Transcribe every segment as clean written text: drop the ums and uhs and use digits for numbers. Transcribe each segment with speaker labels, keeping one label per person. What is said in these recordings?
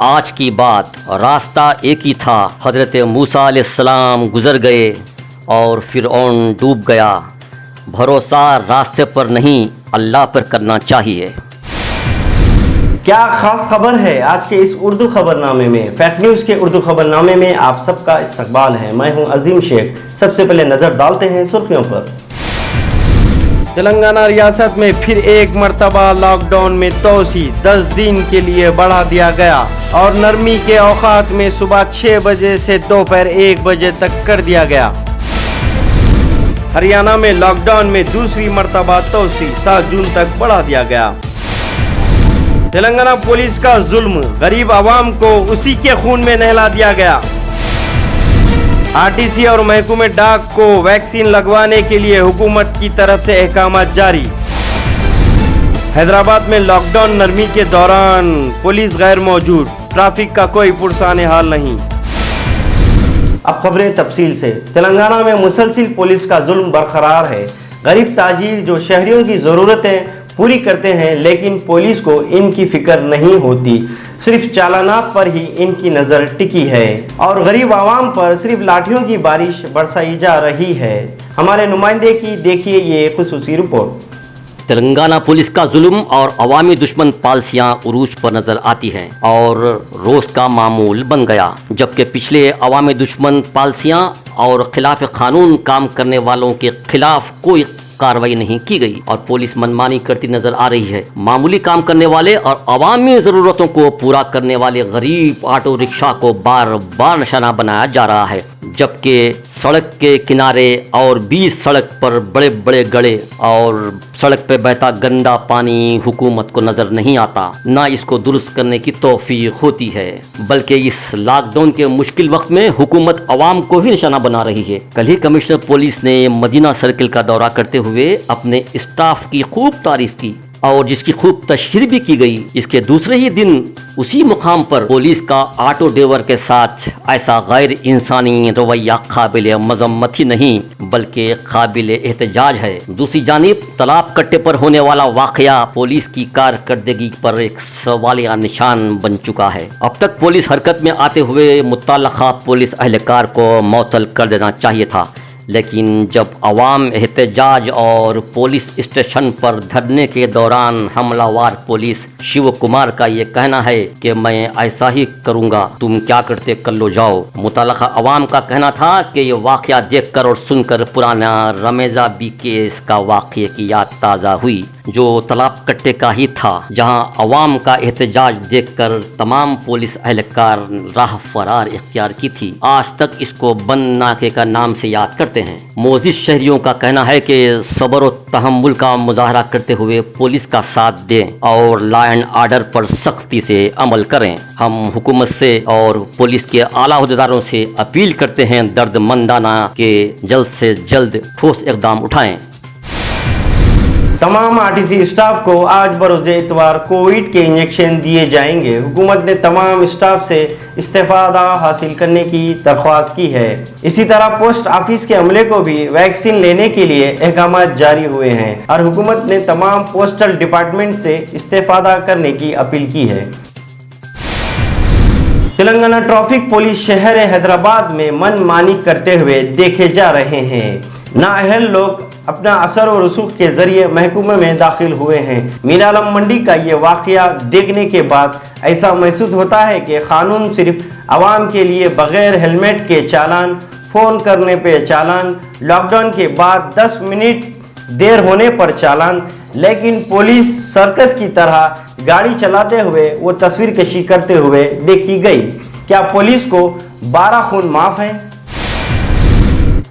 Speaker 1: आज की बात, रास्ता एक ही था। हजरत मूसा अलैहिस्सलाम गुजर गए और फिरऔन डूब गया। भरोसा रास्ते पर नहीं, अल्लाह पर करना चाहिए।
Speaker 2: क्या खास खबर है आज के इस उर्दू खबरनामे में? फेक न्यूज़ के उर्दू खबरनामे में आप सबका इस्तकबाल है। मैं हूं अजीम शेख। सबसे पहले नजर डालते हैं सुर्खियों पर। तेलंगाना रियासत में फिर एक मर्तबा लॉकडाउन में तोसी 10 दिन के लिए बढ़ा दिया गया और नरमी के औकात में सुबह 6 बजे से दोपहर 1 बजे तक कर दिया गया। हरियाणा में लॉकडाउन में दूसरी मर्तबा तोसी 7 जून तक बढ़ा दिया गया। तेलंगाना पुलिस का जुल्म, गरीब आवाम को उसी के खून में नहला दिया गया। आरटीसी और महकमे डाक को वैक्सीन लगवाने के लिए हुकूमत की तरफ से अहकामात जारी। हैदराबाद में लॉकडाउन नरमी के दौरान पुलिस गैर मौजूद, ट्रैफिक का कोई पुरसाने हाल नहीं। अब खबरें तफसील से। तेलंगाना में मुसलसिल पुलिस का जुल्म बरकरार है। गरीब ताजिर जो शहरियों की ज़रूरतें पूरी करते हैं, लेकिन पुलिस को इनकी फिक्र नहीं होती। सिर्फ चालानात पर ही इनकी नज़र टिकी है और गरीब आवाम पर सिर्फ लाठियों की बारिश बरसाई जा रही है। हमारे नुमाइंदे की देखिए ये खुसूसी रिपोर्ट।
Speaker 1: तेलंगाना पुलिस का जुल्म और अवामी दुश्मन पॉलिसियां उरूज पर नजर आती हैं और रोज का मामूल बन गया। जबकि पिछले अवामी दुश्मन पॉलिसियां और खिलाफ कानून काम करने वालों के खिलाफ कोई कार्रवाई नहीं की गई और पुलिस मनमानी करती नजर आ रही है। मामूली काम करने वाले और अवामी जरूरतों को पूरा करने वाले गरीब ऑटो रिक्शा को बार बार निशाना बनाया जा रहा है, जबकि सड़क के किनारे और बीच सड़क पर बड़े बड़े गड्ढे और सड़क पे बहता गंदा पानी हुकूमत को नजर नहीं आता, ना इसको दुरुस्त करने की तौफीक होती है। बल्कि इस लॉकडाउन के मुश्किल वक्त में हुकूमत अवाम को ही निशाना बना रही है। कल ही कमिश्नर पुलिस ने मदीना सर्किल का दौरा करते हुए अपने स्टाफ की खूब तारीफ की और जिसकी खूब तशहीर भी की गई। इसके दूसरे ही दिन उसी मुकाम पर पुलिस का ऑटो ड्राइवर के साथ ऐसा गैर इंसानी रवैया काबिल मजम्मत ही नहीं बल्कि काबिल एहतजाज है। दूसरी जानिब तालाब कट्टे पर होने वाला वाकया पुलिस की कारकर्दगी पर एक सवालिया निशान बन चुका है। अब तक पुलिस हरकत में आते हुए मुतल्लका पुलिस एहलकार को मअतल कर देना चाहिए था, लेकिन जब अवाम एहतजाज और पुलिस स्टेशन पर धरने के दौरान हमलावर पुलिस शिव कुमार का ये कहना है कि मैं ऐसा ही करूंगा, तुम क्या करते कर लो जाओ। मुतल्लका अवाम का कहना था कि ये वाकया देखकर और सुनकर पुराना रमेजा बी केस का वाकये की याद ताज़ा हुई, जो तालाब कट्टे का ही था, जहां अवाम का एहतजाज देखकर तमाम पुलिस एहलकार राह फरार इख्तियार की थी। आज तक इसको बंद नाके का नाम से याद करते हैं। मोजिज शहरियों का कहना है कि सब्र और तहम्मुल का मुजाहरा करते हुए पुलिस का साथ दें और लॉ एंड ऑर्डर पर सख्ती से अमल करें। हम हुकूमत से और पुलिस के आला अहदेदारों से अपील करते हैं दर्दमंदाना के जल्द से जल्द ठोस इक़दाम उठाएं।
Speaker 2: तमाम आरटीसी स्टाफ को आज बरोज़े इतवार कोविड के इंजेक्शन दिए जाएंगे। हुकूमत ने तमाम स्टाफ से इस्तेफादा हासिल करने की दरख्वास्त की है। इसी तरह पोस्ट ऑफिस के अमले को भी वैक्सीन लेने के लिए अहकामात जारी हुए हैं और हुकूमत ने तमाम पोस्टल डिपार्टमेंट से इस्तेफादा करने की अपील की है। तेलंगाना ट्रैफिक पुलिस शहर हैदराबाद में मनमानी करते हुए देखे जा रहे हैं। नाअहल लोग अपना असर और रसूख के जरिए महकमे में दाखिल हुए हैं। मीनालम मंडी का ये वाकया देखने के बाद ऐसा महसूस होता है कि कानून सिर्फ आवाम के लिए बगैर हेलमेट के चालान, फ़ोन करने पे चालान, लॉकडाउन के बाद 10 मिनट देर होने पर चालान, लेकिन पुलिस सर्कस की तरह गाड़ी चलाते हुए वो तस्वीर कशी करते हुए देखी गई। क्या पुलिस को 12 खून माफ है?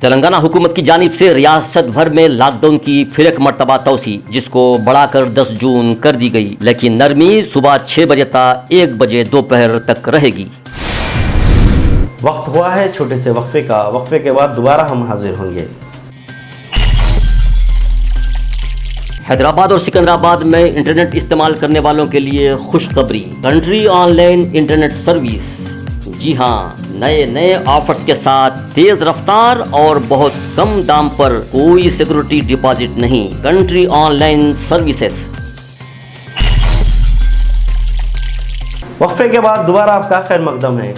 Speaker 1: तेलंगाना हुकूमत की जानिब से रियासत भर में लॉकडाउन की फिर एक मरतबा तोसी, जिसको बढ़ाकर 10 जून कर दी गई, लेकिन नरमी सुबह 6 बजे तक 1 बजे दोपहर तक रहेगी।
Speaker 2: वक्त हुआ है छोटे से वक्फे का। वक्फे के बाद दोबारा हम हाजिर होंगे।
Speaker 1: हैदराबाद और सिकंदराबाद में इंटरनेट इस्तेमाल करने वालों के लिए खुशखबरी, कंट्री ऑनलाइन इंटरनेट सर्विस। जी हाँ, नए नए ऑफर्स के साथ तेज रफ्तार और बहुत कम दाम पर कोई सिक्योरिटी डिपॉजिट नहीं। Country online services.
Speaker 2: वक्फे के बाद दोबारा आपका खैर मकदम है।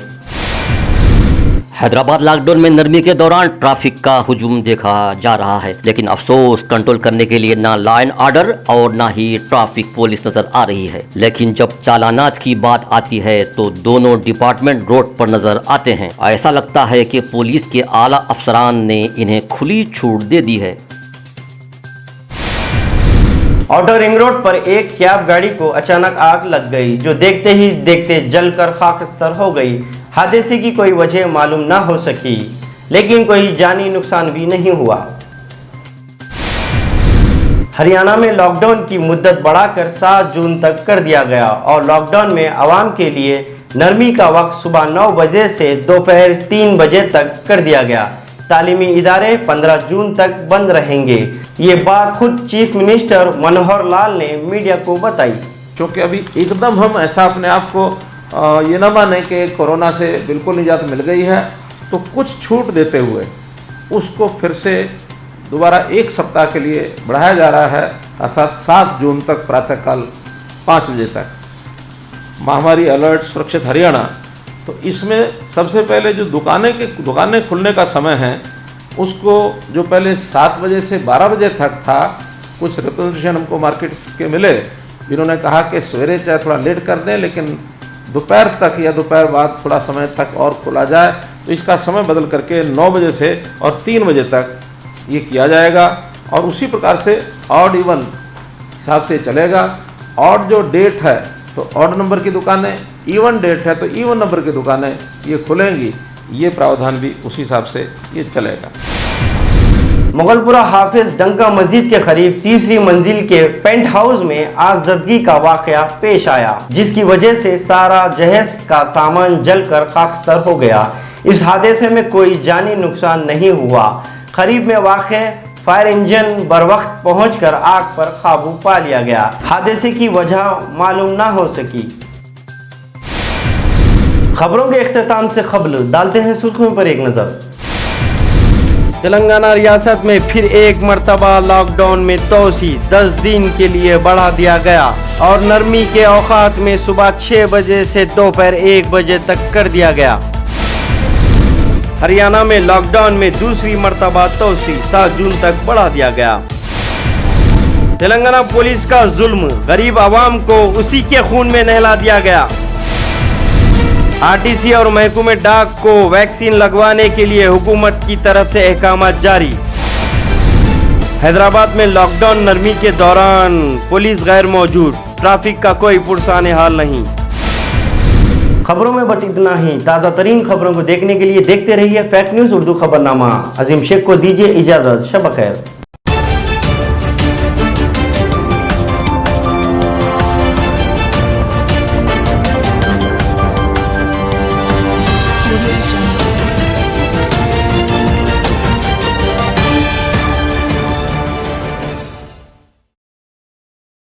Speaker 1: हैदराबाद लॉकडाउन में नरमी के दौरान ट्रैफिक का हुजूम देखा जा रहा है, लेकिन अफसोस कंट्रोल करने के लिए ना लॉ एंड ऑर्डर और ना ही ट्रैफिक पुलिस नजर आ रही है। लेकिन जब चालानात की बात आती है तो दोनों डिपार्टमेंट रोड पर नजर आते हैं। ऐसा लगता है कि पुलिस के आला अफसरान ने इन्हें खुली छूट दे दी है।
Speaker 2: आउटर रिंग रोड पर एक कैब गाड़ी को अचानक आग लग गई, जो देखते ही देखते जलकर खाकस्तर हो गई। हादसे की कोई वजह मालूम ना हो सकी, लेकिन कोई जानी नुकसान भी नहीं हुआ। हरियाणा में लॉकडाउन की मुद्दत बढ़ाकर 7 जून तक कर दिया गया और लॉकडाउन में आवाम के लिए नरमी का वक्त सुबह 9 बजे से दोपहर 3 बजे तक कर दिया गया। तालीमी इदारे 15 जून तक बंद रहेंगे। ये बात खुद चीफ मिनिस्टर मनोहर लाल ने मीडिया को बताई।
Speaker 3: क्योंकि अभी एकदम हम ऐसा अपने आप को ये ना माने कि कोरोना से बिल्कुल निजात मिल गई है, तो कुछ छूट देते हुए उसको फिर से दोबारा 1 सप्ताह के लिए बढ़ाया जा रहा है, अर्थात 7 जून तक प्रातःकाल 5 बजे तक। महामारी अलर्ट सुरक्षित हरियाणा, तो इसमें सबसे पहले जो दुकानें खुलने का समय है उसको जो पहले 7 बजे से 12 बजे तक था, कुछ रिप्रेजेंटेशन हमको मार्केट्स के मिले जिन्होंने कहा कि सवेरे चाहे थोड़ा लेट कर दें लेकिन दोपहर तक या दोपहर बाद थोड़ा समय तक और खोला जाए, तो इसका समय बदल करके 9 बजे से और 3 बजे तक ये किया जाएगा। और उसी प्रकार से ऑड इवन हिसाब से चलेगा। ऑड जो डेट है तो ऑड नंबर की दुकानें, इवन डेट है तो इवन नंबर की दुकानें ये खुलेंगी। ये प्रावधान भी उसी हिसाब से ये चलेगा।
Speaker 2: मुगलपुरा हाफिज डंका मस्जिद के करीब 3री मंजिल के पेंट हाउस में आगजदगी का वाकया पेश आया, जिसकी वजह से सारा जहेज का सामान जलकर खाकस्तर हो गया। इस हादसे में कोई जानी नुकसान नहीं हुआ। करीब में वाक़े फायर इंजन बरवक्त पहुंचकर आग पर काबू पा लिया गया। हादसे की वजह मालूम ना हो सकी। खबरों के इख्तिताम से खबर डालते हैं सुर्खियों पर एक नजर। तेलंगाना रियासत में फिर एक मर्तबा लॉकडाउन में तोसी 10 दिन के लिए बढ़ा दिया गया और नरमी के औकात में सुबह 6 बजे से दोपहर 1 बजे तक कर दिया गया। हरियाणा में लॉकडाउन में दूसरी मर्तबा तोसी 7 जून तक बढ़ा दिया गया। तेलंगाना पुलिस का जुल्म, गरीब आवाम को उसी के खून में नहला दिया गया। आरटीसी और महकमे डाक को वैक्सीन लगवाने के लिए हुकूमत की तरफ से अहकामात जारी। हैदराबाद में लॉकडाउन नरमी के दौरान पुलिस गैर मौजूद, ट्रैफिक का कोई पुरसाने हाल नहीं। खबरों में बस इतना ही। ताज़ा तरीन खबरों को देखने के लिए देखते रहिए फैक्ट न्यूज़ उर्दू खबरनामा। अजीम शेख को दीजिए इजाज़त। शब खैर।